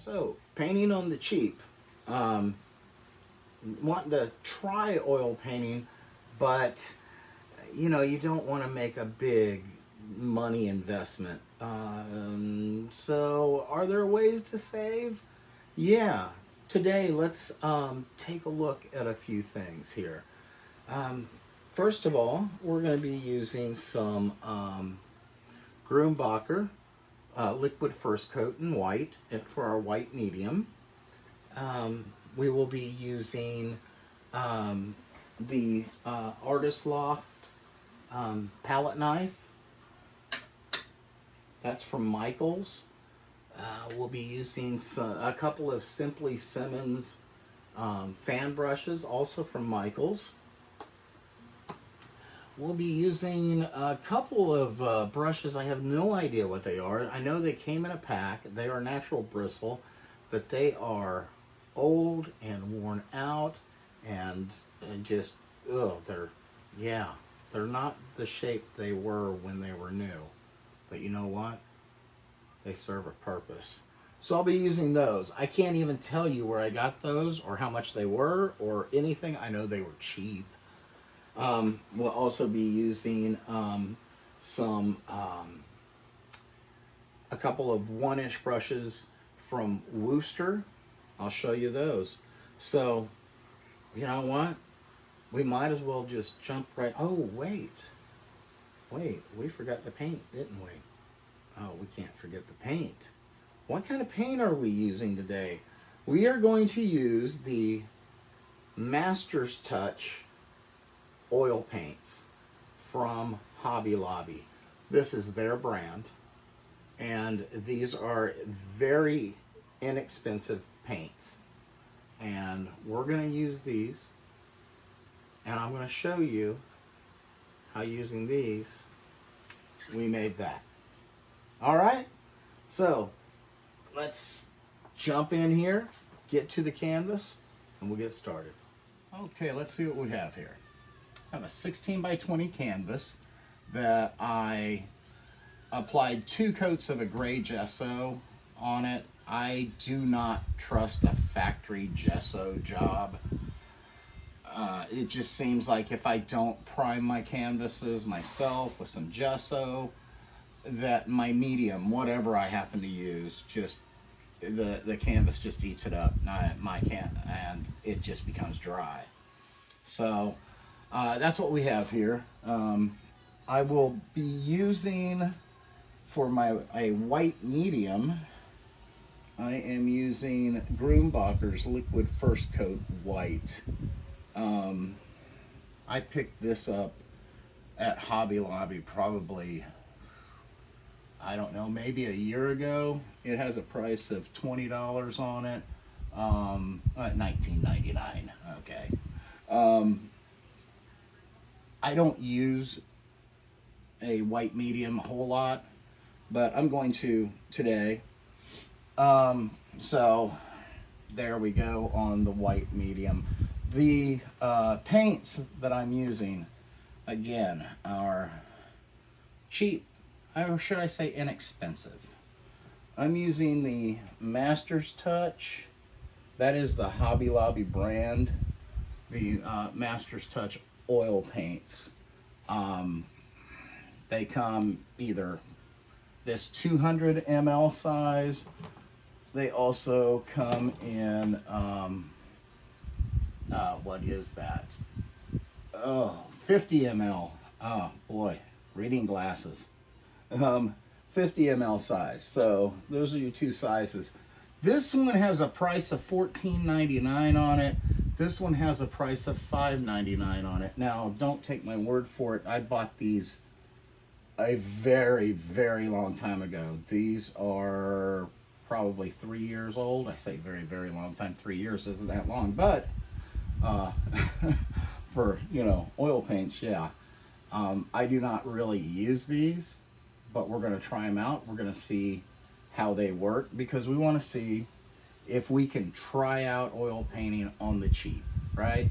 So, painting on the cheap. Wanting to try oil painting, but you don't want to make a big money investment. So, are there ways to save? Yeah. Today, let's take a look at a few things here. First of all, we're going to be using some Grumbacher liquid first coat in white for our white medium. We will be using the Artist Loft palette knife. That's from Michaels. We'll be using a couple of Simply Simmons fan brushes, also from Michaels. We'll be using a couple of brushes. I have no idea what they are. I know they came in a pack. They are natural bristle, but they are old and worn out and just, they're not the shape they were when they were new. But you know what? They serve a purpose. So I'll be using those. I can't even tell you where I got those or how much they were or anything. I know they were cheap. We'll also be using a couple of 1-inch brushes from Wooster. I'll show you those. So, you know what? We might as well just jump right. Oh, wait, we forgot the paint, didn't we? Oh, we can't forget the paint. What kind of paint are we using today? We are going to use the Master's Touch oil paints from Hobby Lobby. This is their brand, and these are very inexpensive paints. And we're going to use these, and I'm going to show you how using these we made that. All right, so let's jump in here, get to the canvas, and we'll get started. Okay, let's see what we have here. I have a 16 by 20 canvas that I applied 2 coats of a gray gesso on it. I do not trust a factory gesso job. It just seems like if I don't prime my canvases myself with some gesso, that my medium, whatever I happen to use, just the canvas just eats it up. And it just becomes dry. So that's what we have here. I will be using for a white medium. I am using Grumbacher's liquid first coat white. I picked this up at Hobby Lobby probably, I don't know, maybe a year ago. It has a price of $20 on it. $19.99. Okay. I don't use a white medium a whole lot, but I'm going to today. So there we go on the white medium. The paints that I'm using, again, are cheap, or should I say inexpensive. I'm using the Master's Touch. That is the Hobby Lobby brand. The Master's Touch oil paints. They come either this 200 ml size. They also come in, what is that? Oh, 50 ml. Oh boy, reading glasses. 50 ml size. So those are your 2 sizes. This one has a price of $14.99 on it. This one has a price of $5.99 on it. Now, don't take my word for it. I bought these a very, very long time ago. These are probably 3 years old. I say very, very long time. 3 years isn't that long, but for, oil paints, yeah. I do not really use these, but we're going to try them out. We're going to see how they work, because we want to see if we can try out oil painting on the cheap, right?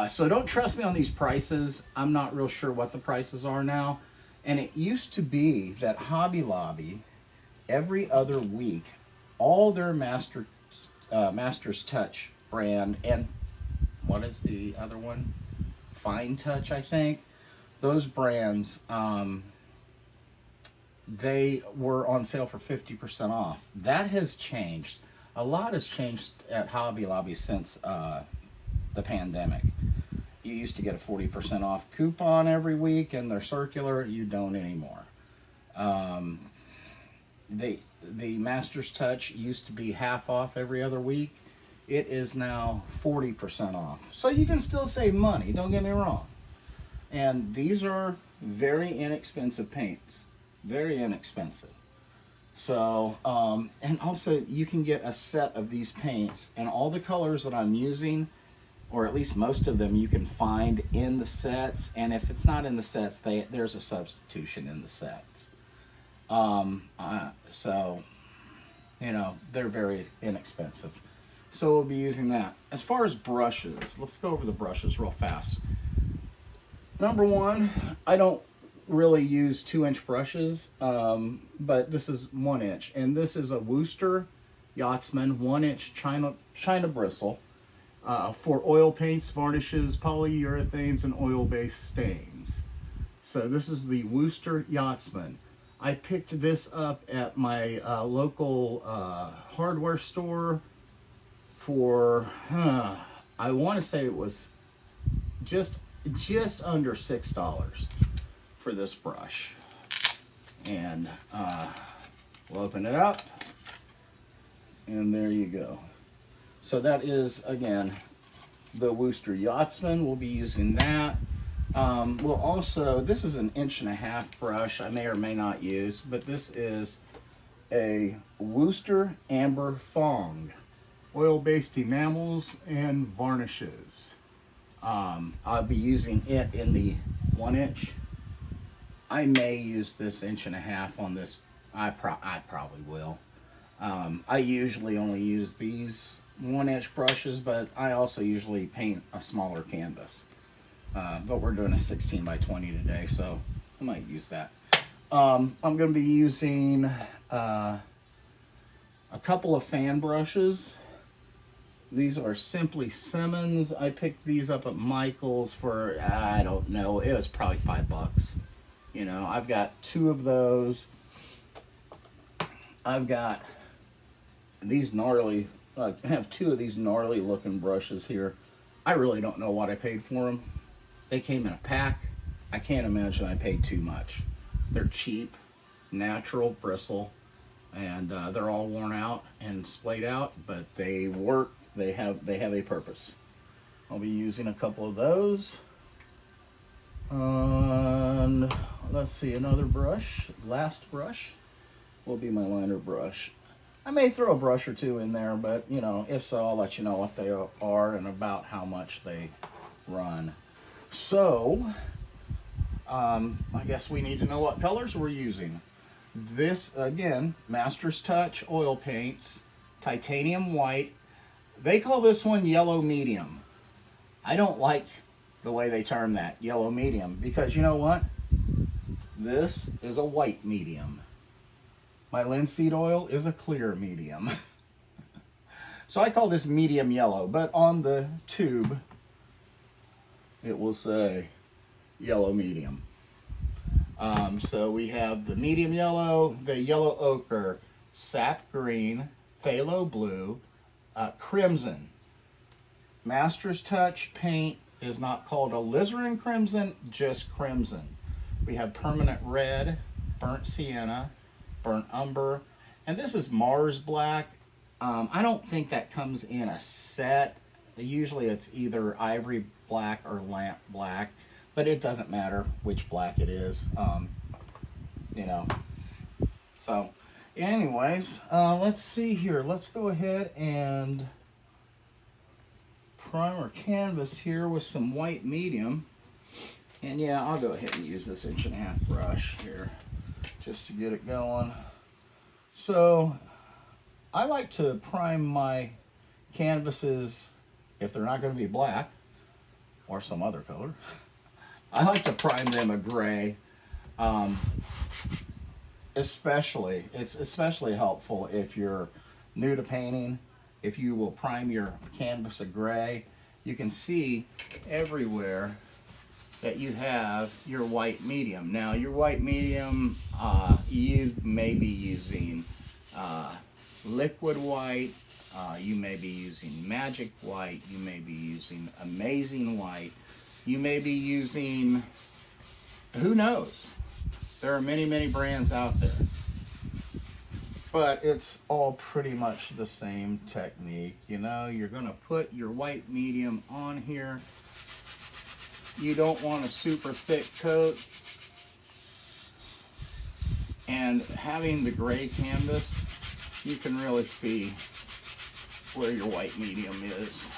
So don't trust me on these prices. I'm not real sure what the prices are now. And it used to be that Hobby Lobby, every other week, all their Master's Touch brand, and what is the other one? Fine Touch, I think. Those brands, they were on sale for 50% off. That has changed. A lot has changed at Hobby Lobby since the pandemic. You used to get a 40% off coupon every week, and they're circular. You don't anymore. The Master's Touch used to be half off every other week. It is now 40% off. So you can still save money, don't get me wrong. And these are very inexpensive paints. Very inexpensive. So, and also you can get a set of these paints, and all the colors that I'm using, or at least most of them, you can find in the sets. And if it's not in the sets, there's a substitution in the sets. So, you know, they're very inexpensive. So we'll be using that. As far as brushes, let's go over the brushes real fast. Number one, I don't really use 2-inch brushes, but this is 1-inch, and this is a Wooster Yachtsman 1-inch China bristle for oil paints, varnishes, polyurethanes, and oil-based stains. So this is the Wooster Yachtsman. I picked this up at my local hardware store for, I want to say it was just under $6 for this brush. And we'll open it up, and there you go. So that is, again, the Wooster Yachtsman. We'll be using that. We'll also, this is an 1.5-inch brush I may or may not use, but this is a Wooster Amber Fong oil-based enamels and varnishes. I'll be using it in the 1-inch. I may use this 1.5-inch on this. I probably will. I usually only use these 1-inch brushes, but I also usually paint a smaller canvas. But we're doing a 16 by 20 today, so I might use that. I'm going to be using a couple of fan brushes. These are simply Simmons. I picked these up at Michael's for, I don't know, it was probably $5. You know, I've got 2 of those. I've got these gnarly, I have 2 of these gnarly looking brushes here. I really don't know what I paid for them. They came in a pack. I can't imagine I paid too much. They're cheap, natural bristle, and they're all worn out and splayed out, but they work. They have a purpose. I'll be using a couple of those. And let's see, another brush. Last brush will be my liner brush. I may throw a brush or 2 in there, but you know, if so, I'll let you know what they are and about how much they run. So, I guess we need to know what colors we're using. This, again, Master's Touch oil paints, titanium white. They call this one yellow medium. I don't like the way they term that, yellow medium, because you know what? This is a white medium. My linseed oil is a clear medium. So I call this medium yellow, but on the tube, it will say yellow medium. So we have the medium yellow, the yellow ochre, sap green, phthalo blue, crimson. Master's Touch paint is not called alizarin crimson, just crimson. We have permanent red, burnt sienna, burnt umber, and this is Mars black. I don't think that comes in a set. Usually it's either ivory black or lamp black, but it doesn't matter which black it is. You know. So anyways, let's see here. Let's go ahead and prime our canvas here with some white medium. And yeah, I'll go ahead and use this 1.5-inch brush here just to get it going. So I like to prime my canvases, if they're not going to be black or some other color, I like to prime them a gray. It's especially helpful if you're new to painting, if you will prime your canvas a gray, you can see everywhere that you have your white medium. Now your white medium, you may be using liquid white, you may be using magic white, you may be using amazing white, you may be using, who knows? There are many, many brands out there. But it's all pretty much the same technique. You know, you're gonna put your white medium on here. You don't want a super thick coat. And having the gray canvas, you can really see where your white medium is.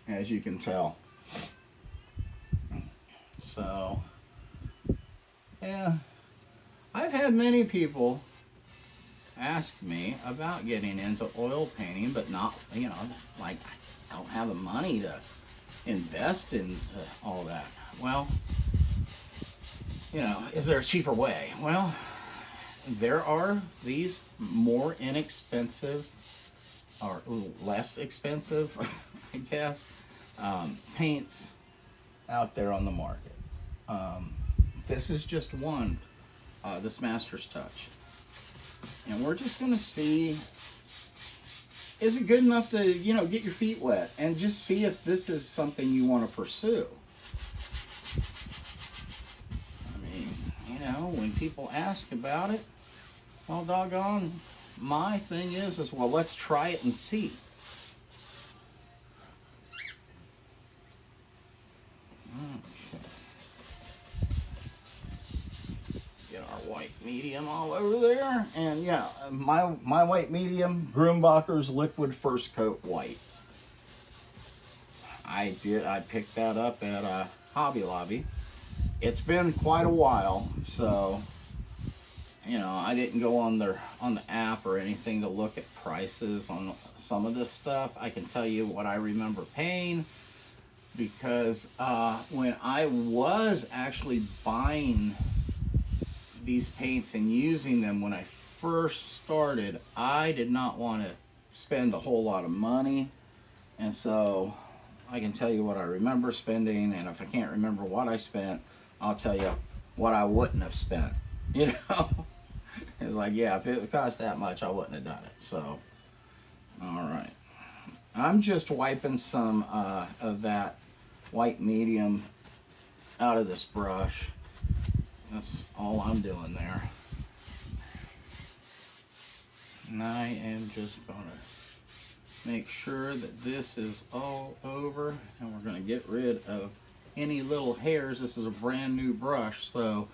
As you can tell. So, yeah, I've had many people ask me about getting into oil painting, but not, you know, like, I don't have the money to invest in all that. Well, you know, is there a cheaper way? Well, there are these more inexpensive, or less expensive, I guess, paints out there on the market. This is just one, this Master's Touch. And we're just gonna see, is it good enough to, you know, get your feet wet and just see if this is something you want to pursue. I mean, you know, when people ask about it, well, doggone, my thing is well, let's try it and see. White medium all over there, and yeah, my white medium, Grumbacher's liquid first coat white. I picked that up at Hobby Lobby. It's been quite a while, so you know, I didn't go on the app or anything to look at prices on some of this stuff. I can tell you what I remember paying, because when I was actually buying these paints and using them when I first started, I did not want to spend a whole lot of money, and so I can tell you what I remember spending, and if I can't remember what I spent, I'll tell you what I wouldn't have spent. You know, it's like, yeah, if it cost that much, I wouldn't have done it. So, all right, I'm just wiping some of that white medium out of this brush. That's all I'm doing there. And I am just going to make sure that this is all over, and we're going to get rid of any little hairs. This is a brand new brush, so,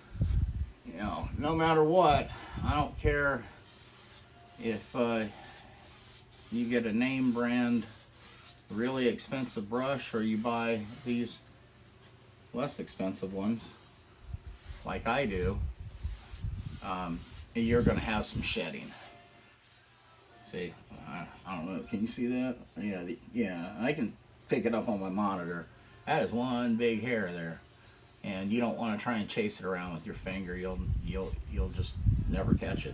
you know, no matter what, I don't care if you get a name brand really expensive brush or you buy these less expensive ones like I do, you're going to have some shedding. See, I don't know, can you see that? Yeah, yeah, I can pick it up on my monitor. That is one big hair there, and you don't want to try and chase it around with your finger. You'll just never catch it.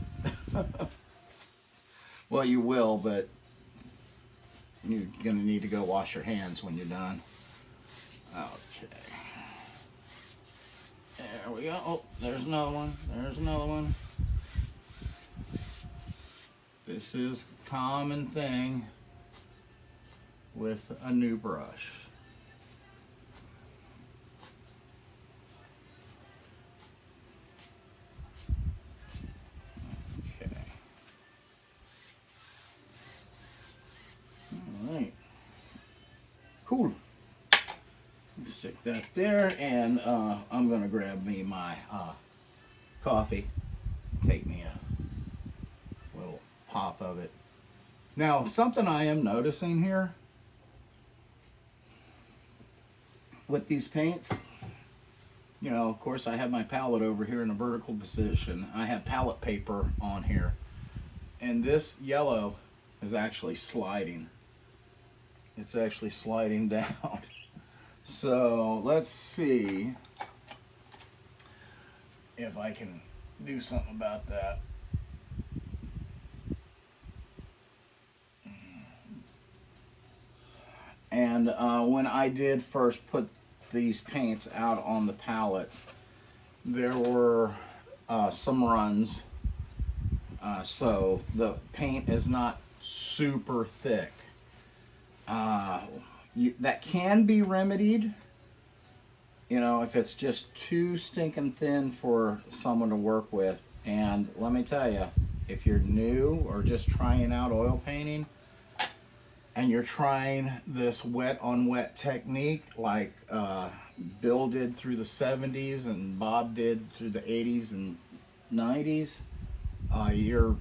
Well, you will, but you're going to need to go wash your hands when you're done. Okay. There we go. Oh, there's another one. There's another one. This is a common thing with a new brush. Okay. All right. Cool. Stick that there, and I'm gonna grab me my coffee, take me a little pop of it. Now, something I am noticing here with these paints, you know, of course I have my palette over here in a vertical position. I have palette paper on here, and this yellow is actually sliding. It's actually sliding down. So let's see if I can do something about that. And when I did first put these paints out on the palette, there were some runs, so the paint is not super thick. That can be remedied, you know, if it's just too stinking thin for someone to work with. And let me tell you, if you're new or just trying out oil painting, and you're trying this wet on wet technique like Bill did through the 70s and Bob did through the 80s and 90s, you're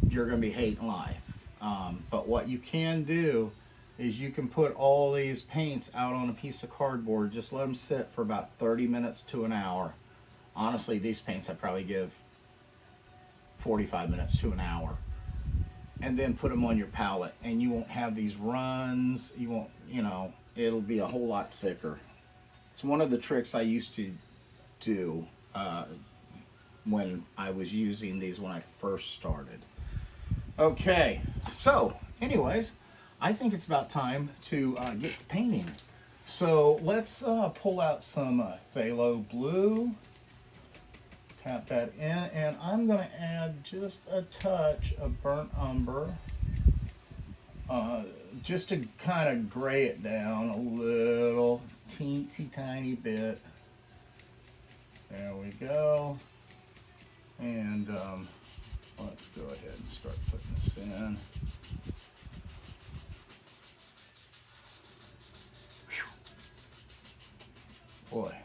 gonna be hating life. But what you can do is you can put all these paints out on a piece of cardboard, just let them sit for about 30 minutes to an hour. Honestly, these paints I probably give 45 minutes to an hour. And then put them on your palette, and you won't have these runs. You won't, you know, it'll be a whole lot thicker. It's one of the tricks I used to do when I was using these when I first started. Okay, so anyways, I think it's about time to get to painting. So let's pull out some phthalo blue. Tap that in, and I'm going to add just a touch of burnt umber, just to kind of gray it down a little, teensy tiny bit. There we go. And let's go ahead and start putting this in. Boy,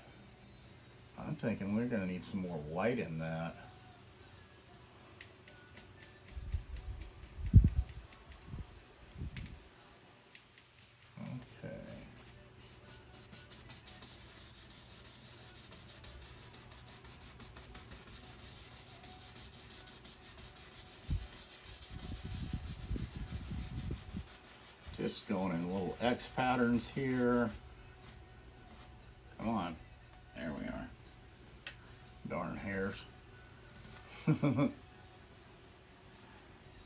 I'm thinking we're going to need some more white in that. Okay. Just going in little X patterns here. Come on. There we are. Darn hairs.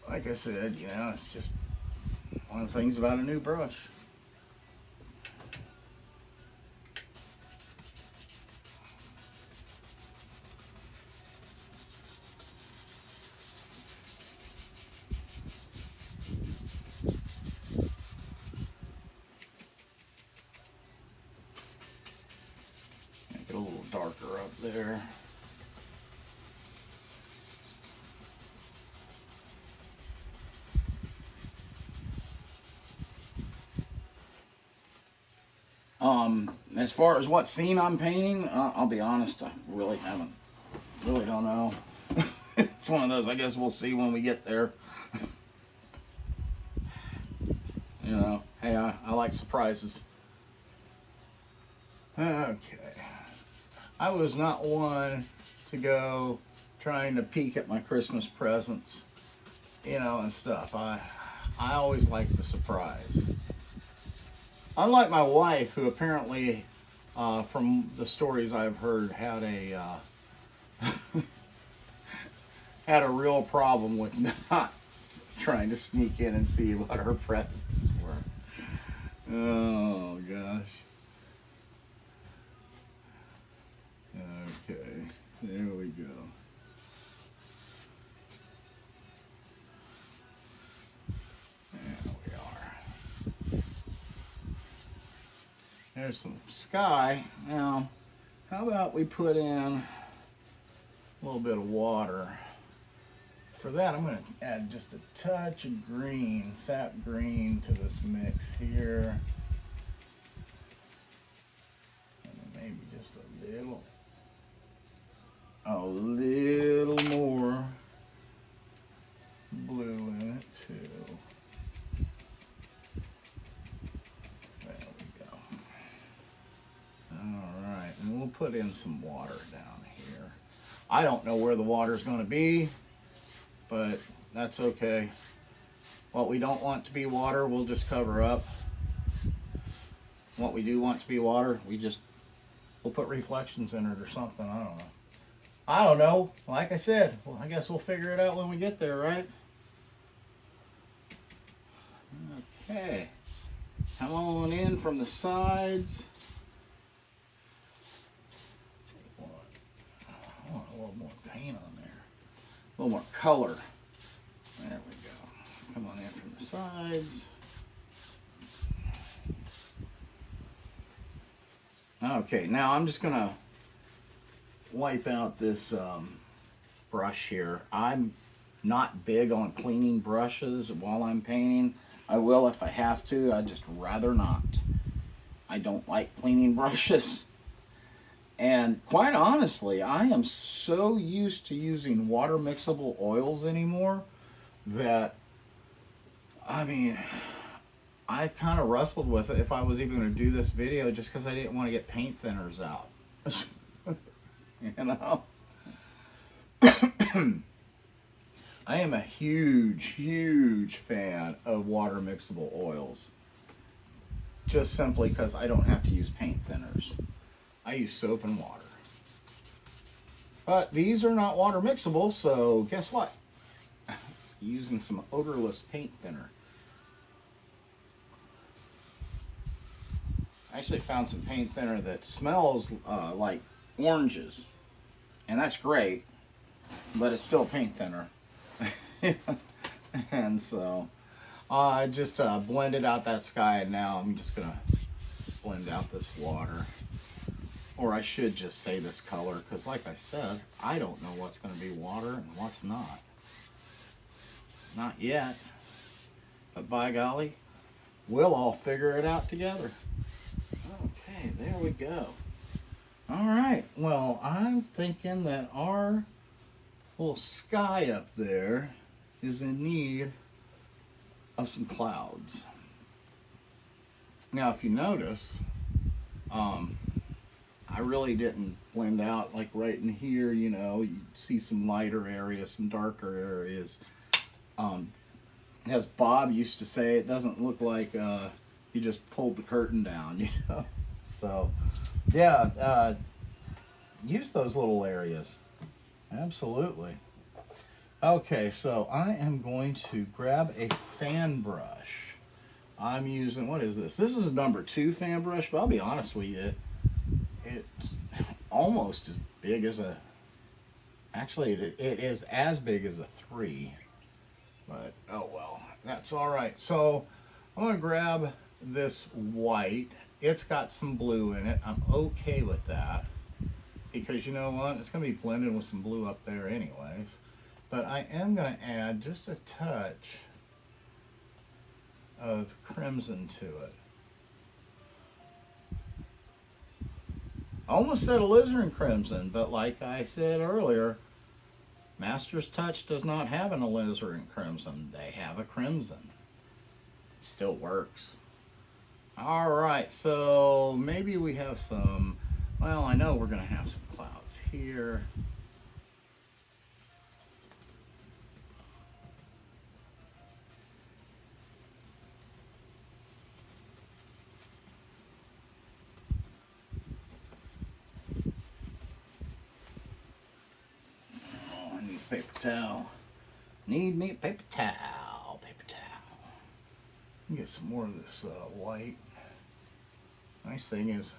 Like I said, you know, it's just one of the things about a new brush. Make it a little darker up there. As far as what scene I'm painting, I'll be honest, I really don't know. It's one of those, I guess we'll see when we get there. You know, hey, I like surprises. Okay. I was not one to go trying to peek at my Christmas presents, you know, and stuff. I always like the surprise. Unlike my wife, who apparently, from the stories I've heard, had a had a real problem with not trying to sneak in and see what her presents were. Oh gosh. Okay, there we go. There's some sky. Now, how about we put in a little bit of water? For that, I'm going to add just a touch of green, sap green, to this mix here. And then maybe just a little more blue in it too. And we'll put in some water down here. I don't know where the water's going to be, but that's okay. What we don't want to be water, we'll just cover up. What we do want to be water, we'll put reflections in it or something. I don't know. I don't know. Like I said, well, I guess we'll figure it out when we get there, right? Okay. Come on in from the sides. I want a little more paint on there. A little more color. There we go. Come on in from the sides. Okay, now I'm just gonna wipe out this brush here. I'm not big on cleaning brushes while I'm painting. I will if I have to. I'd just rather not. I don't like cleaning brushes. And quite honestly, I am so used to using water mixable oils anymore that, I mean, I kind of wrestled with it if I was even going to do this video just because I didn't want to get paint thinners out. You know? I am a huge fan of water mixable oils. Just simply because I don't have to use paint thinners. I use soap and water. But these are not water mixable, so guess what? Using some odorless paint thinner. I actually found some paint thinner that smells like oranges. And that's great, but it's still paint thinner. And so I just blended out that sky, and now I'm just gonna blend out this water. Or I should just say this color, because like I said, I don't know what's going to be water and what's not. Not yet. But by golly, we'll all figure it out together. Okay, there we go. All right, well, I'm thinking that our little sky up there is in need of some clouds. Now, if you notice, I really didn't blend out like right in here, you know, you see some lighter areas, some darker areas. As Bob used to say, it doesn't look like you just pulled the curtain down, you know. So, yeah, use those little areas. Absolutely. Okay, so I am going to grab a fan brush. I'm using, what is this? This is a number 2 fan brush, but I'll be honest with you, it's almost as big as a, actually it is as big as a 3, but oh well, that's all right. So I'm going to grab this white. It's got some blue in it. I'm okay with that because you know what, it's going to be blended with some blue up there anyways, but I am going to add just a touch of crimson to it. I almost said alizarin crimson, but like I said earlier, Master's Touch does not have an alizarin crimson. They have a crimson. Still works. All right, so maybe we have some, well, I know we're going to have some clouds here. Paper towel. Need me a paper towel. Paper towel. Get some more of this white. Nice thing is,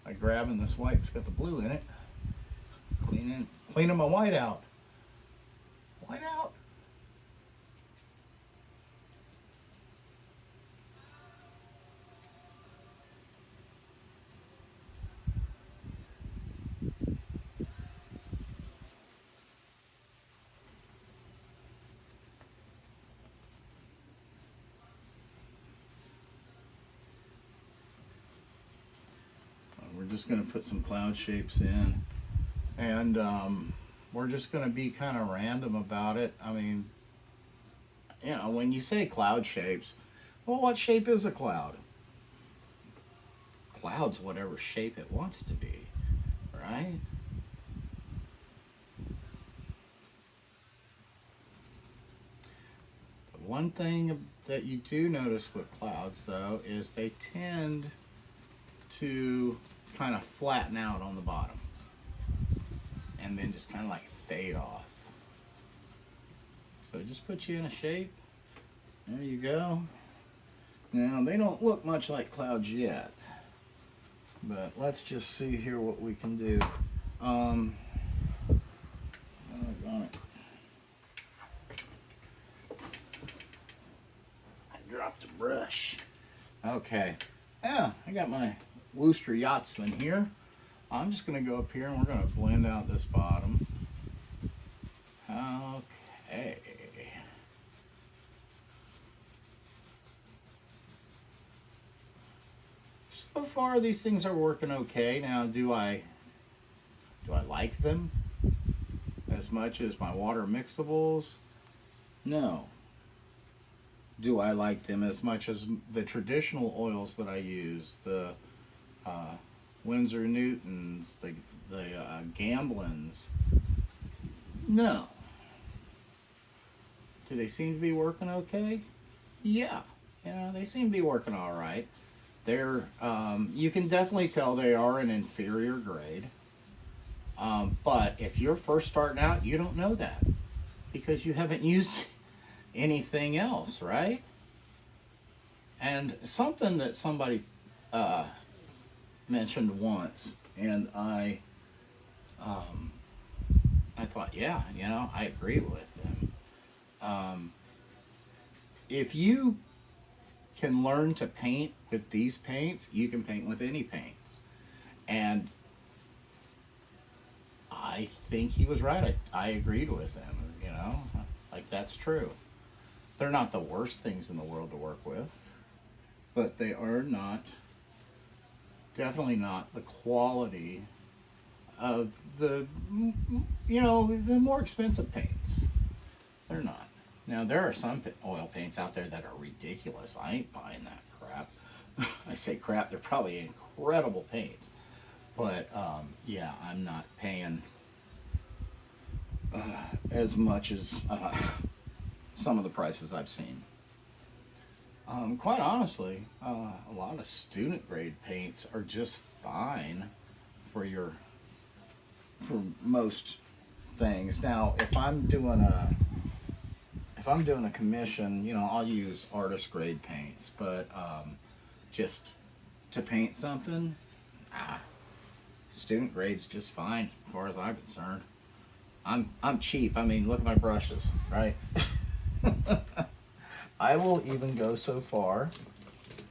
by grabbing this white, it's got the blue in it. Cleaning my white out. White out. We're just going to put some cloud shapes in, and we're just going to be kind of random about it. I mean, you know, when you say cloud shapes, well, what shape is a cloud? Cloud's whatever shape it wants to be, right? The one thing that you do notice with clouds, though, is they tend to kind of flatten out on the bottom. and then just kind of like fade off. So just put you in a shape. There you go. Now they don't look much like clouds yet, but let's just see here what we can do. Oh, got it. I dropped a brush. Okay. Yeah, I got my Wooster Yachtsman here. I'm just going to go up here and we're going to blend out this bottom. Okay. So far these things are working okay. Now do I like them as much as my water mixables? No. Do I like them as much as the traditional oils that I use, the Winsor Newtons, the Gamblins? No. Do they seem to be working okay? Yeah, you know, they seem to be working all right. They're you can definitely tell they are an inferior grade. But if you're first starting out, you don't know that because you haven't used anything else, right? And something that somebody mentioned once, and I thought, yeah, you know, I agree with them. If you can learn to paint with these paints, you can paint with any paints. And I think he was right. I agreed with him, you know, like that's true. They're not the worst things in the world to work with, but they are not, definitely not the quality of the, you know, the more expensive paints. They're not. Now, there are some oil paints out there that are ridiculous. I ain't buying that crap. I say crap, they're probably incredible paints. But, yeah, I'm not paying as much as some of the prices I've seen. Quite honestly, a lot of student grade paints are just fine for most things. Now, if I'm doing a commission, you know, I'll use artist grade paints, but just to paint something, student grade's just fine as far as I'm concerned. I'm cheap. I mean, look at my brushes, right? I will even go so far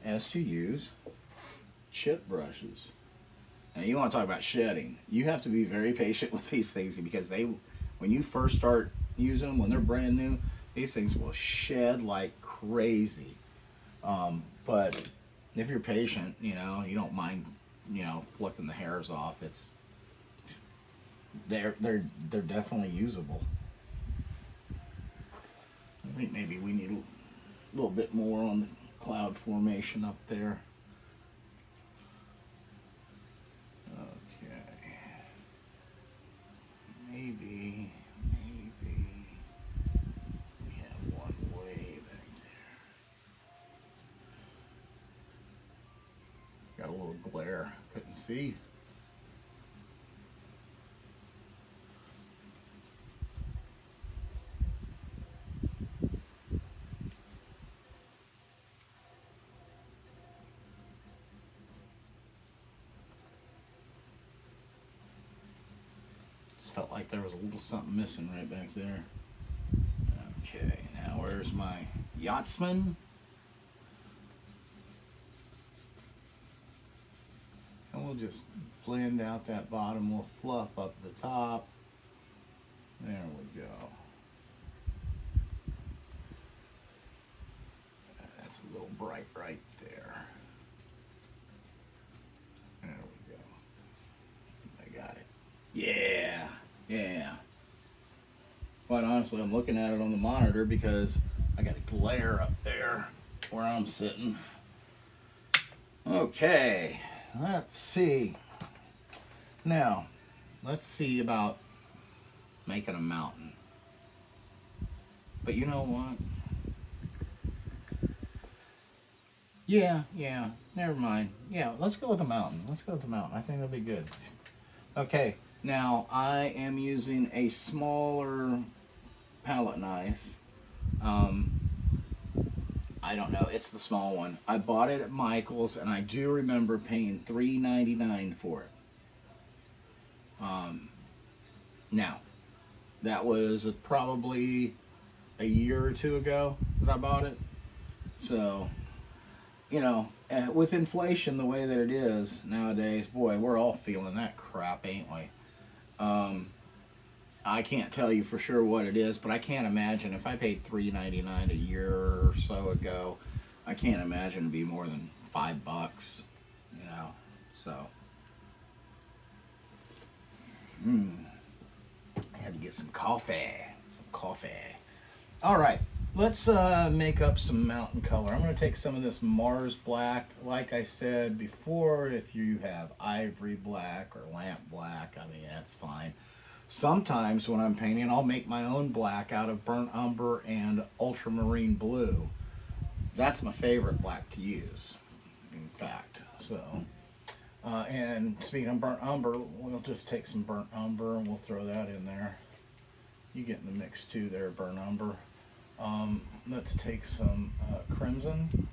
as to use chip brushes. Now, you want to talk about shedding. You have to be very patient with these things because when you first start using them, when they're brand new, these things will shed like crazy. But if you're patient, you know, you don't mind, you know, flicking the hairs off. They're definitely usable. I think maybe we need a little bit more on the cloud formation up there. Okay. Maybe we have one way back there. Got a little glare. Couldn't see. Felt like there was a little something missing right back there. Okay, now where's my Yachtsman? And we'll just blend out that bottom. We'll fluff up the top. There we go. That's a little bright right there. There we go. I got it. Yeah. Yeah. Quite honestly, I'm looking at it on the monitor because I got a glare up there where I'm sitting. Okay, let's see. Now, let's see about making a mountain. But you know what? Yeah, never mind. Yeah, let's go with the mountain. I think that'll be good. Okay. Now, I am using a smaller palette knife. I don't know. It's the small one. I bought it at Michael's, and I do remember paying $3.99 for it. Now, that was probably a year or two ago that I bought it. So, you know, with inflation the way that it is nowadays, boy, we're all feeling that crap, ain't we? I can't tell you for sure what it is, but I can't imagine if I paid $3.99 a year or so ago. I can't imagine it'd be more than $5, you know. So, I had to get some coffee. All right, let's make up some mountain color. I'm going to take some of this Mars black. Like I said before, if you have ivory black or lamp black, I mean, that's fine. Sometimes when I'm painting, I'll make my own black out of burnt umber and ultramarine blue. That's my favorite black to use, in fact. So, and speaking of burnt umber, we'll just take some burnt umber and we'll throw that in there. You get in the mix too there, burnt umber. Let's take some crimson.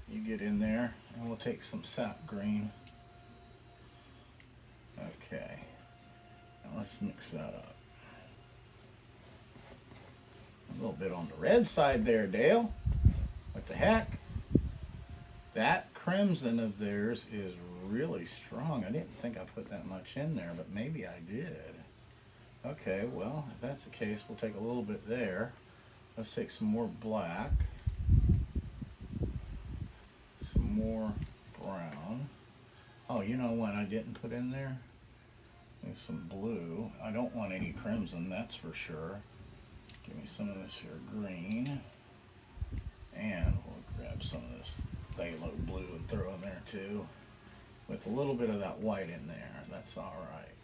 You get in there, and we'll take some sap green. Okay. Let's mix that up. A little bit on the red side there, Dale. What the heck? That crimson of theirs is really strong. I didn't think I put that much in there, but maybe I did. Okay, well, if that's the case, we'll take a little bit there. Let's take some more black. Some more brown. Oh, you know what I didn't put in there? There's some blue. I don't want any crimson, that's for sure. Give me some of this here green. And we'll grab some of this phthalo blue and throw in there too. With a little bit of that white in there. That's all right.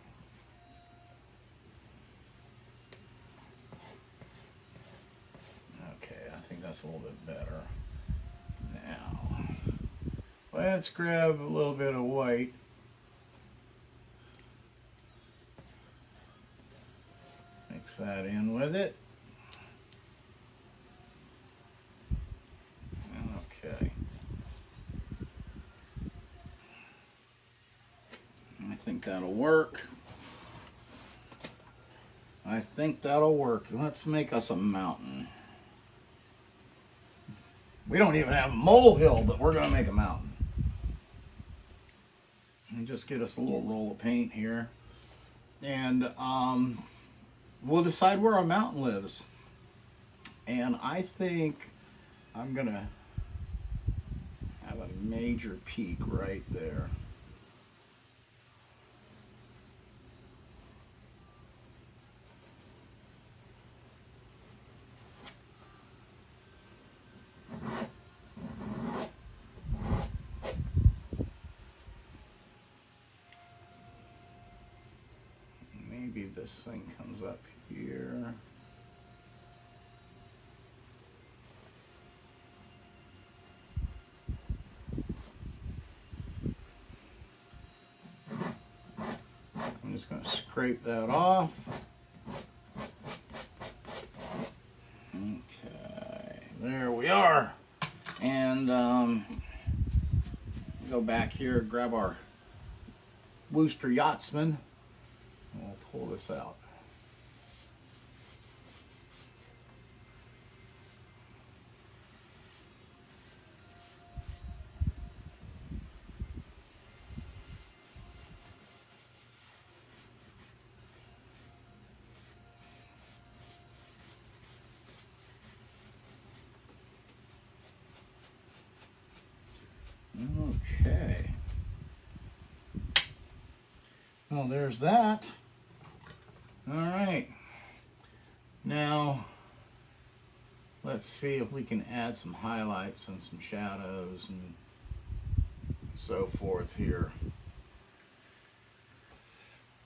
Okay, I think that's a little bit better. Now, let's grab a little bit of white. Mix that in with it. Okay. I think that'll work. Let's make us a mountain. We don't even have a molehill, but we're going to make a mountain. And just get us a little roll of paint here. And we'll decide where our mountain lives. And I think I'm going to have a major peak right there. Maybe this thing comes up here. I'm just going to scrape that off. Okay, there we are. And go back here, grab our Wooster Yachtsman. We'll pull this out. Okay. Well, there's that. All right. Now, let's see if we can add some highlights and some shadows and so forth here.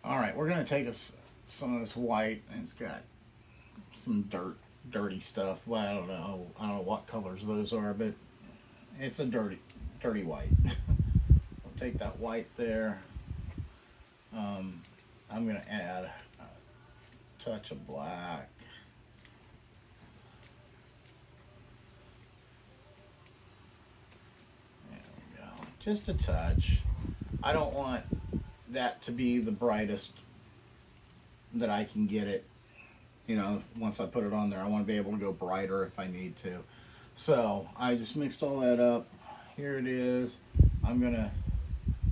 All right, we're going to take some of this white, and it's got some dirty stuff. Well, I don't know what colors those are, but it's a dirty white. We'll take that white there. I'm going to add a touch of black. There we go. Just a touch. I don't want that to be the brightest that I can get it. You know, once I put it on there, I want to be able to go brighter if I need to. So I just mixed all that up. Here it is. I'm going to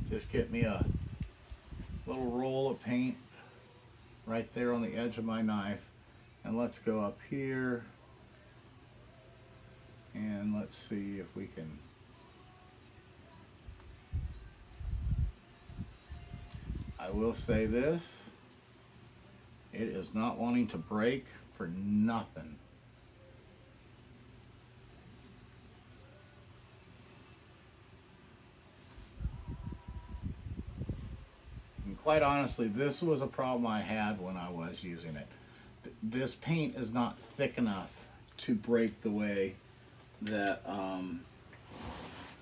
just get me a little roll of paint right there on the edge of my knife. And let's go up here. And let's see if we can. I will say this. It is not wanting to break for nothing. And quite honestly, this was a problem I had when I was using it. This paint is not thick enough to break the way that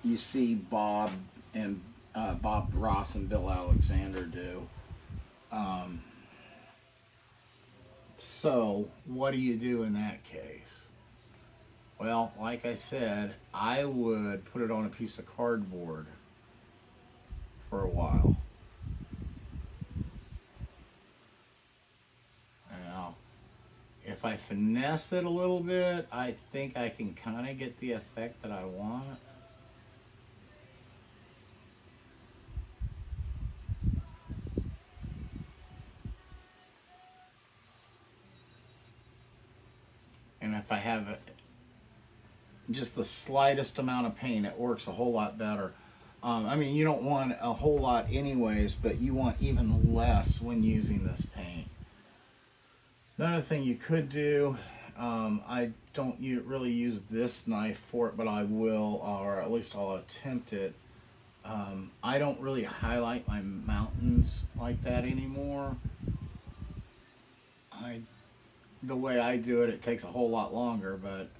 you see Bob Ross and Bill Alexander do. So what do you do in that case? Well, like I said, I would put it on a piece of cardboard for a while. Now, if I finesse it a little bit, I think I can kind of get the effect that I want. And if I have just the slightest amount of paint, it works a whole lot better. I mean, you don't want a whole lot anyways, but you want even less when using this paint. Another thing you could do, I don't really use this knife for it, but I will, or at least I'll attempt it. I don't really highlight my mountains like that anymore. The way I do it, it takes a whole lot longer, but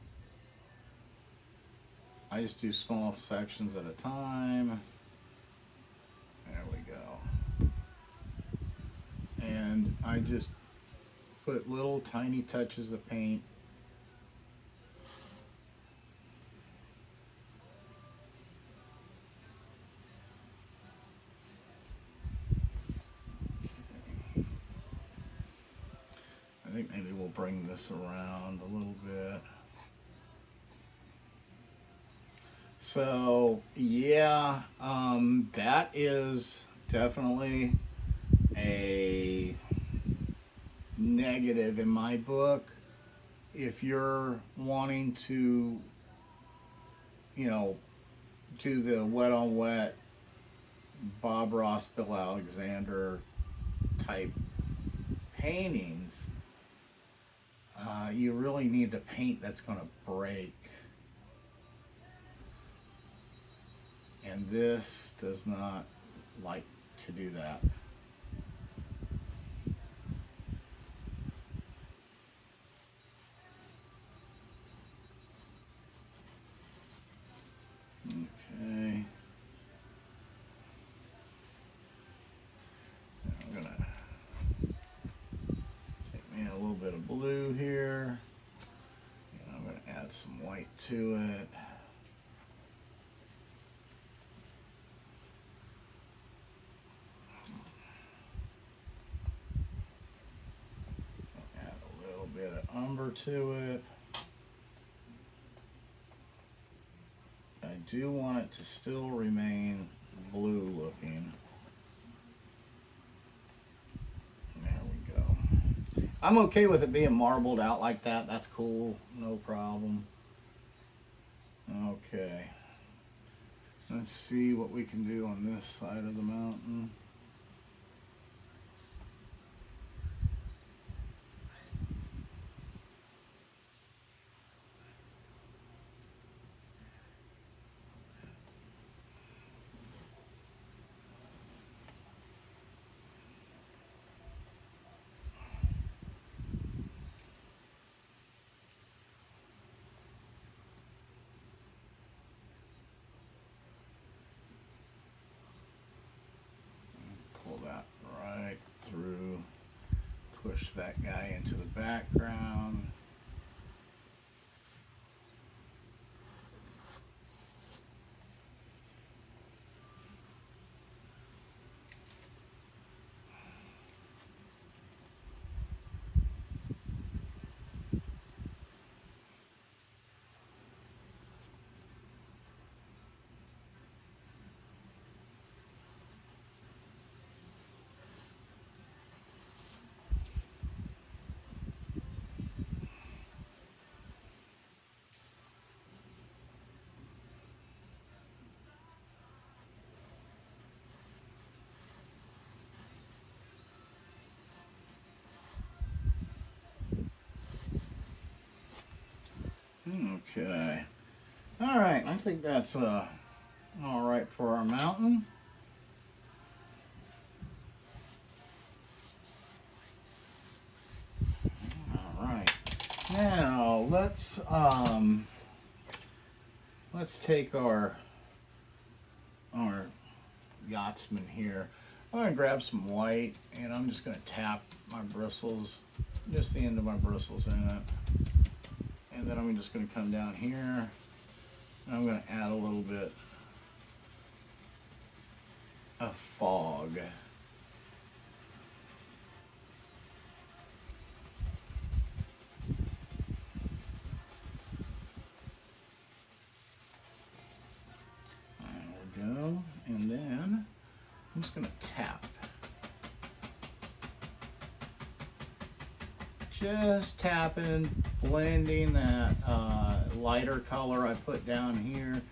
I just do small sections at a time. There we go. And I just put little tiny touches of paint. I think maybe we'll bring this around a little bit. So yeah, that is definitely a negative in my book. If you're wanting to, you know, do the wet on wet Bob Ross, Bill Alexander type paintings, you really need the paint that's going to break. And this does not like to do that. Okay. I'm going to take me a little bit of blue here. And I'm going to add some white to it. Bit of umber to it. I do want it to still remain blue looking. There we go. I'm okay with it being marbled out like that. That's cool. No problem. Okay. Let's see what we can do on this side of the mountain. push that guy into the background. Okay. All right, I think that's all right for our mountain. All right. Now let's take our Yachtsman here. I'm gonna grab some white and I'm just gonna tap my bristles, just the end of my bristles in it. And then I'm just going to come down here and I'm going to add a little bit of fog. There we go. And then I'm just going to tap. Just tapping, blending that lighter color I put down here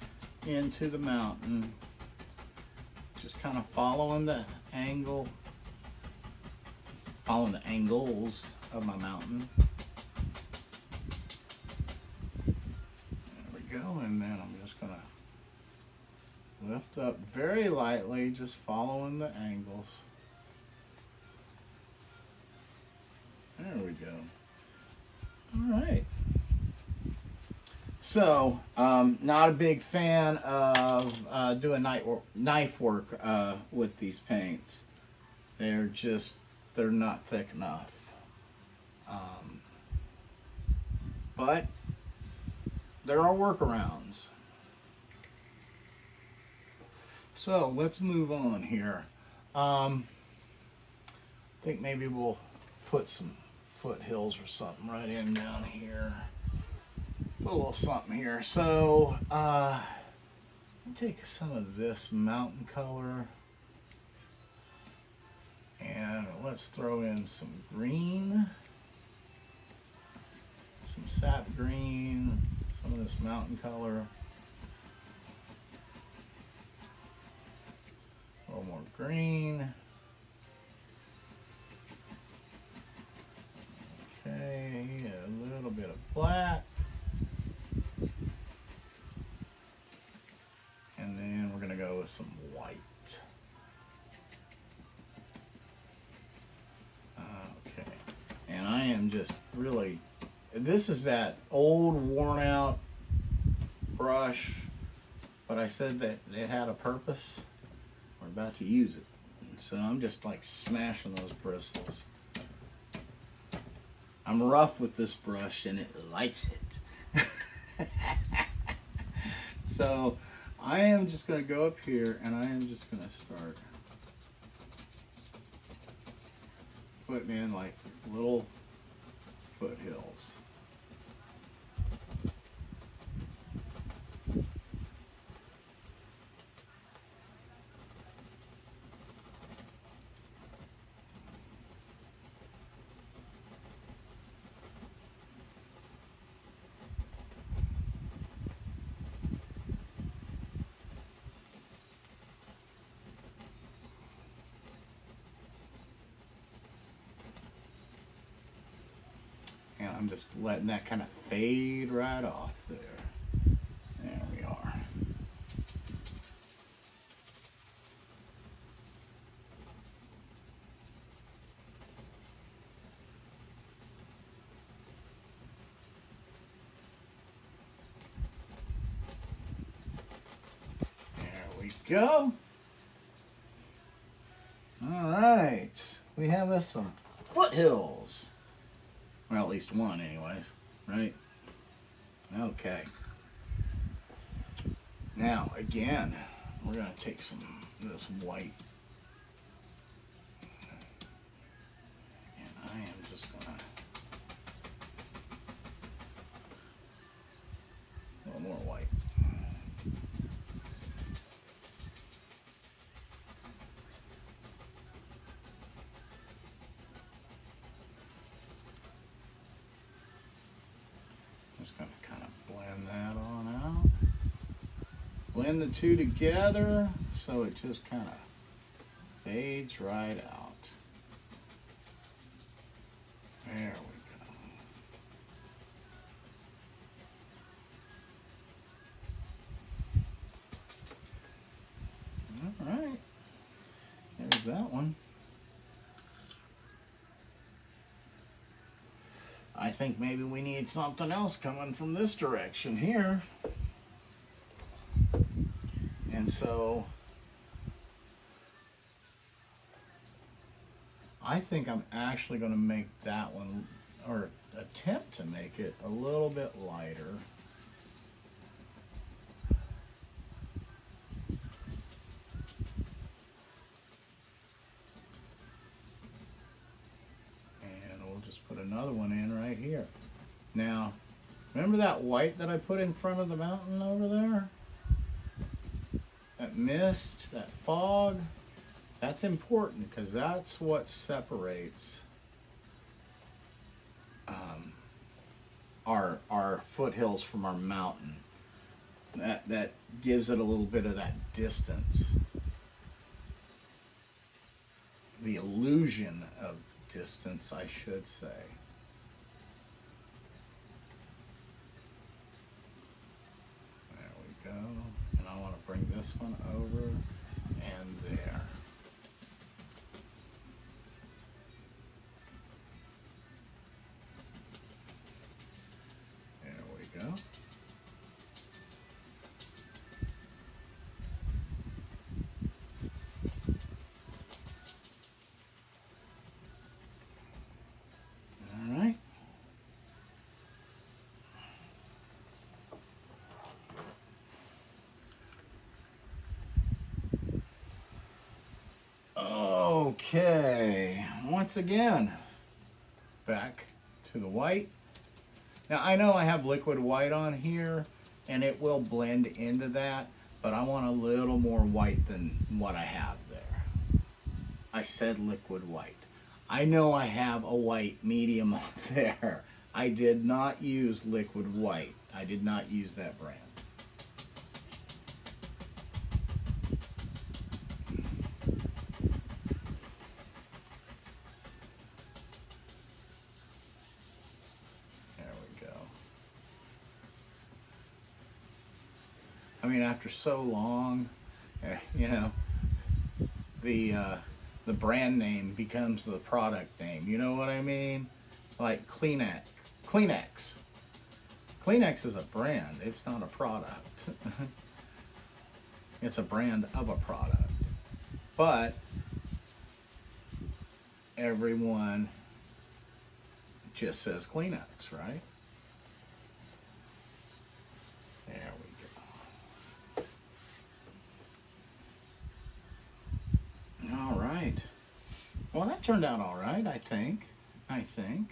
into the mountain. Just kind of following the angle, following the angles of my mountain. There we go, and then I'm just gonna lift up very lightly, just following the angles. There we go. All right. So, not a big fan of doing knife work with these paints. They're not thick enough. But there are workarounds. So let's move on here. I think maybe we'll put some foothills or something right in down here. Put a little something here. So take some of this mountain color and let's throw in some green, some sap green, some of this mountain color, a little more green. Okay, a little bit of black. And then we're going to go with some white. Okay. And I am just really, this is that old worn out brush, but I said that it had a purpose. We're about to use it. So I'm just like smashing those bristles. I'm rough with this brush and it likes it. So I am just going to go up here and I am just going to start putting in like little foothills. And I'm just letting that kind of fade right off there. There we are. There we go. All right. We have us some foothills. Well, at least one anyways, right? Okay. Now, again, we're going to take some of this white. And I am just going to... a little more white. Just going to kind of blend that on out. Blend the two together so it just kind of fades right out. There we go. All right. There's that one. I think maybe we need something else coming from this direction here. And so I think I'm actually going to make that one, or attempt to make it a little bit lighter. And we'll just put another one in right here. Now, remember that white that I put in front of the mountain over there? That mist, that fog, that's important because that's what separates our foothills from our mountain. That gives it a little bit of that distance. The illusion of distance, I should say. There we go. And I want to bring this one over and there. There we go. All right. Okay, once again, back to the white. Now I know I have liquid white on here and it will blend into that, but I want a little more white than what I have there. I said liquid white. I know I have a white medium on there. I did not use liquid white. I did not use that brand. I mean, after so long, you know, the brand name becomes the product name. You know what I mean? Like Kleenex. Kleenex is a brand. It's not a product. It's a brand of a product. But everyone just says Kleenex, right? There we go. All right. Well, that turned out all right, I think. Okay.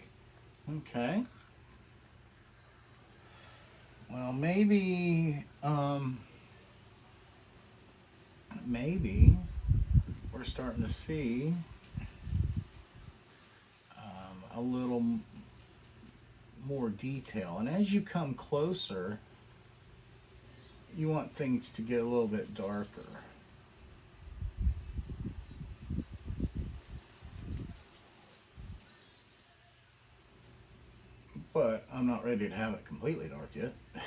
Well, maybe we're starting to see a little more detail. And as you come closer, you want things to get a little bit darker. But I'm not ready to have it completely dark yet. Just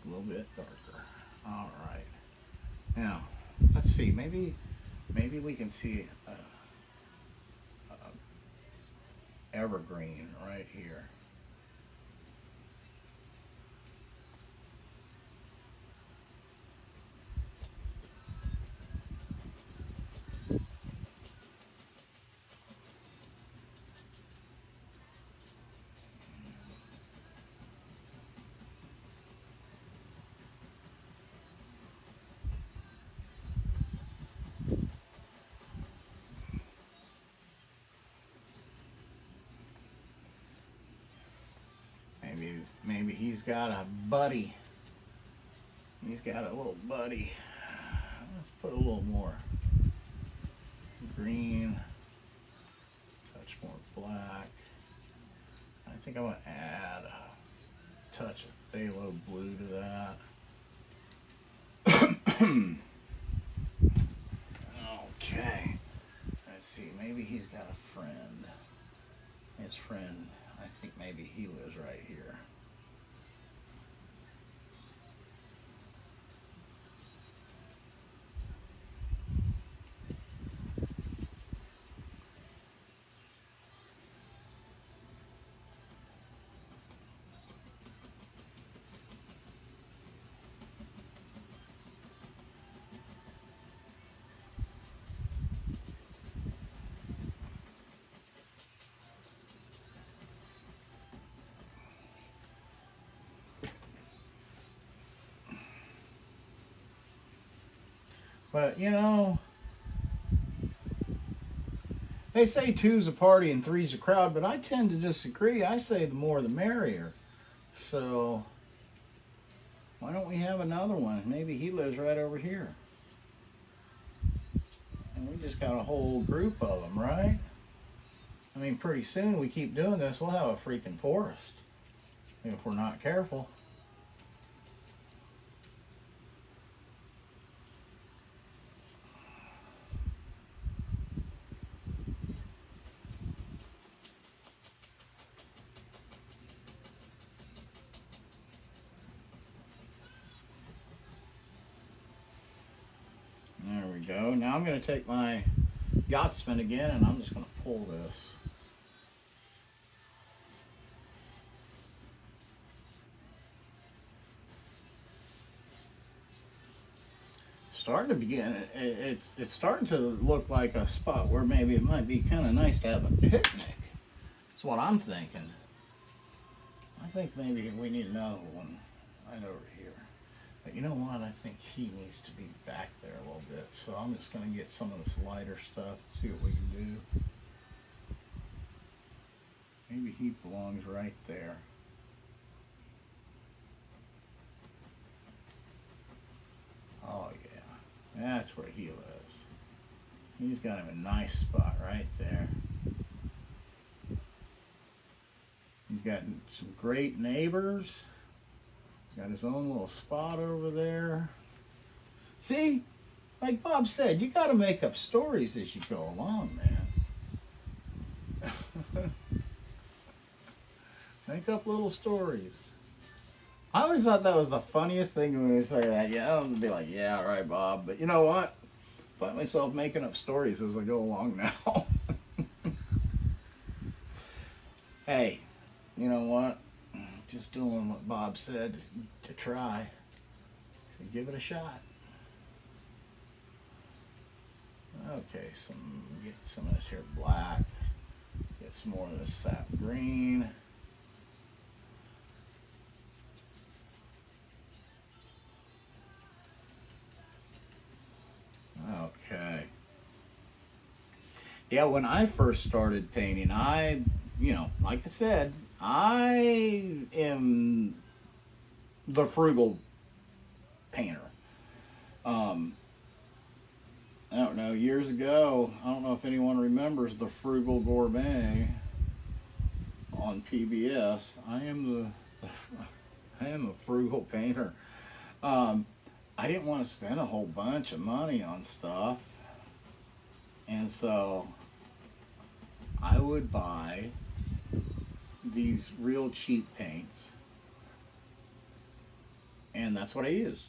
a little bit darker. All right. Now, let's see. Maybe we can see evergreen right here. he's got a buddy. He's got a little buddy. Let's put a little more green, touch more black. I think I'm going to add a touch of phthalo blue to that. Okay. Let's see, maybe he's got a friend. His friend, I think maybe he lives right here. But, you know, they say two's a party and three's a crowd, but I tend to disagree. I say the more the merrier. So, why don't we have another one? Maybe he lives right over here. And we just got a whole group of them, right? I mean, pretty soon we keep doing this, we'll have a freaking forest. If we're not careful. There we go. Now I'm going to take my Yachtsman again and I'm just going to pull this. Starting to begin, it's starting to look like a spot where maybe it might be kind of nice to have a picnic. That's what I'm thinking. I think maybe we need another one right over here. But you know what? I think he needs to be back there a little bit. So I'm just going to get some of this lighter stuff, see what we can do. Maybe he belongs right there. Oh yeah, that's where he lives. He's got him a nice spot right there. He's got some great neighbors. Got his own little spot over there. See, like Bob said, you got to make up stories as you go along, man. Make up little stories. I always thought that was the funniest thing when we say that. Yeah, I'm gonna be like, yeah, all right, Bob. But you know what? I find myself making up stories as I go along now. Hey, you know what? Just doing what Bob said to try. So give it a shot. Okay, get some of this here black. Get some more of this sap green. Okay. Yeah, when I first started painting, like I said, I am the frugal painter. I don't know, years ago, I don't know if anyone remembers the Frugal Gourmet on PBS. I am a frugal painter. I didn't want to spend a whole bunch of money on stuff. And so I would buy these real cheap paints, and that's what I used.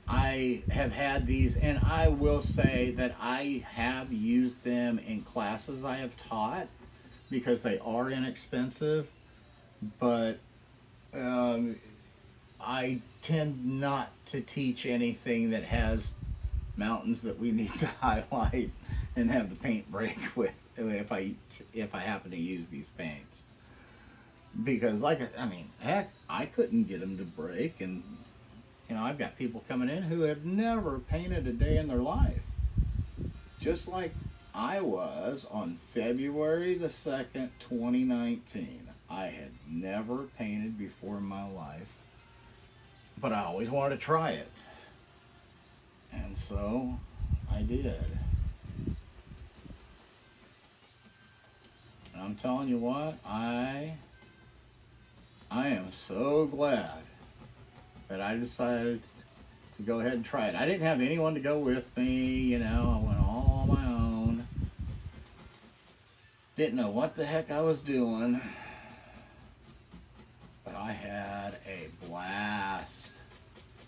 I have had these, and I will say that I have used them in classes I have taught because they are inexpensive, but I tend not to teach anything that has mountains that we need to highlight and have the paint break with if I happen to use these paints, because heck, I couldn't get them to break. And I've got people coming in who have never painted a day in their life, just like I was on February the 2nd, 2019. I had never painted before in my life, but I always wanted to try it. And so I did. And I'm telling you what, I am so glad that I decided to go ahead and try it. I didn't have anyone to go with me, you know, I went all on my own. Didn't know what the heck I was doing, but I had a blast.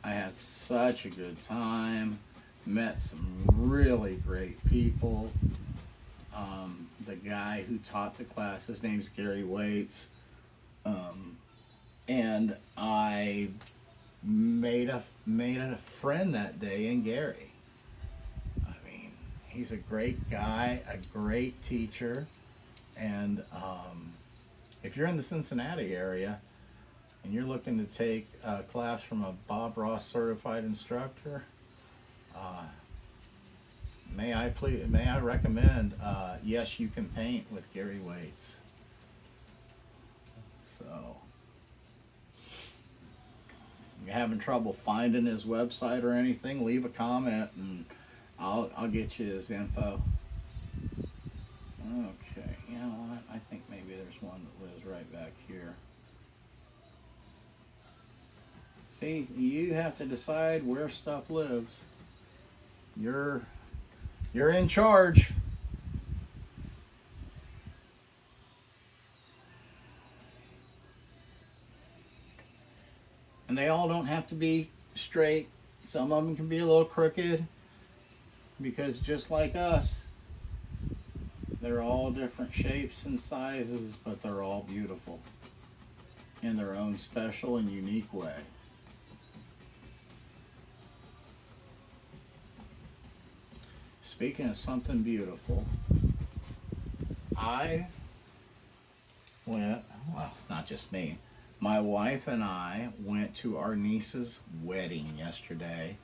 I had such a good time, met some really great people. The guy who taught the class, his name's Gary Waits, and I made a friend that day in Gary. I mean, he's a great guy, a great teacher, and if you're in the Cincinnati area and you're looking to take a class from a Bob Ross certified instructor, may I recommend Yes You Can Paint with Gary Waits. So if you're having trouble finding his website or anything, leave a comment and I'll get you his info. Okay, you know what? I think maybe there's one that lives right back here. See, you have to decide where stuff lives. You're in charge. And they all don't have to be straight. Some of them can be a little crooked, because just like us, they're all different shapes and sizes, but they're all beautiful in their own special and unique way. Speaking of something beautiful, I went, well, not just me, my wife and I went to our niece's wedding yesterday.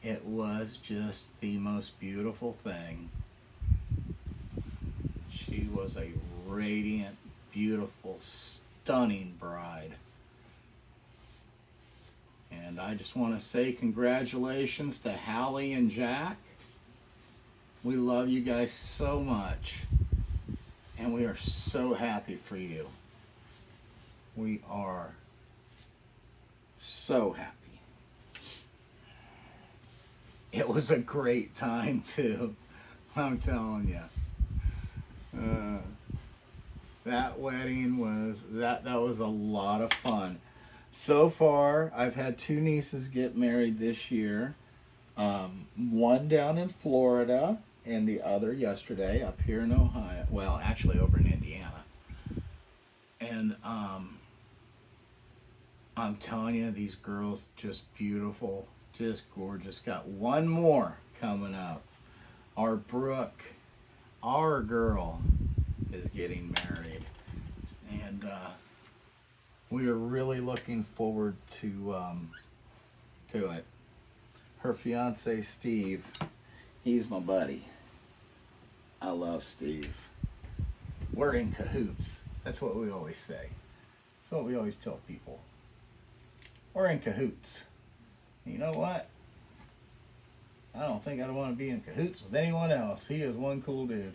It was just the most beautiful thing. She was a radiant, beautiful, stunning bride. And I just want to say congratulations to Hallie and Jack. We love you guys so much, and we are so happy for you. We are so happy. It was a great time too, I'm telling you. That wedding was, that was a lot of fun. So far, I've had 2 nieces get married this year. One down in Florida, and the other yesterday up here in Ohio. Well, actually over in Indiana. And I'm telling you, these girls, just beautiful, just gorgeous. Got one more coming up. Our Brooke, our girl, is getting married. And we are really looking forward to it. Her fiance, Steve, he's my buddy. I love Steve. We're in cahoots. That's what we always say. That's what we always tell people. We're in cahoots. You know what? I don't think I'd want to be in cahoots with anyone else. He is one cool dude.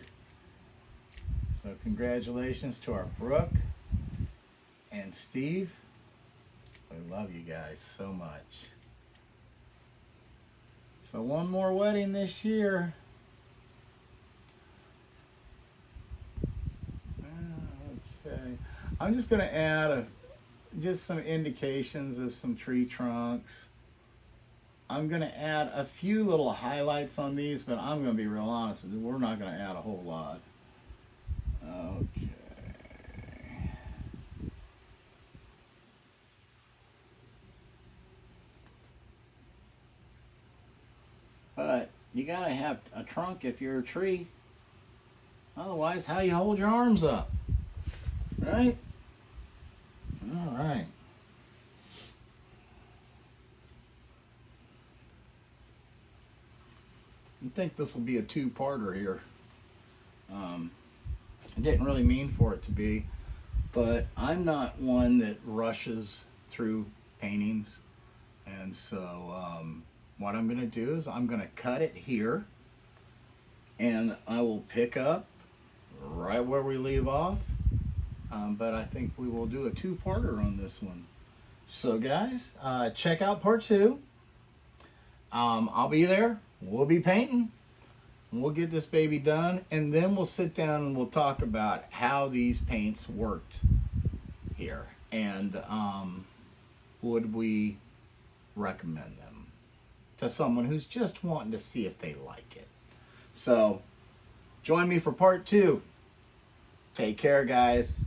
So congratulations to our Brooke and Steve. We love you guys so much. So one more wedding this year. Okay. I'm just going to add just some indications of some tree trunks. I'm going to add a few little highlights on these, but I'm going to be real honest. We're not going to add a whole lot. Okay. But you got to have a trunk if you're a tree. Otherwise, how you hold your arms up? Right? All right. I think this will be a 2-parter here. I didn't really mean for it to be, but I'm not one that rushes through paintings. And so what I'm going to do is I'm going to cut it here, and I will pick up right where we leave off. But I think we will do a two-parter on this one. So guys, check out part 2. I'll be there. We'll be painting. We'll get this baby done, and then we'll sit down and we'll talk about how these paints worked here, and would we recommend them to someone who's just wanting to see if they like it. So join me for part 2. Take care, guys.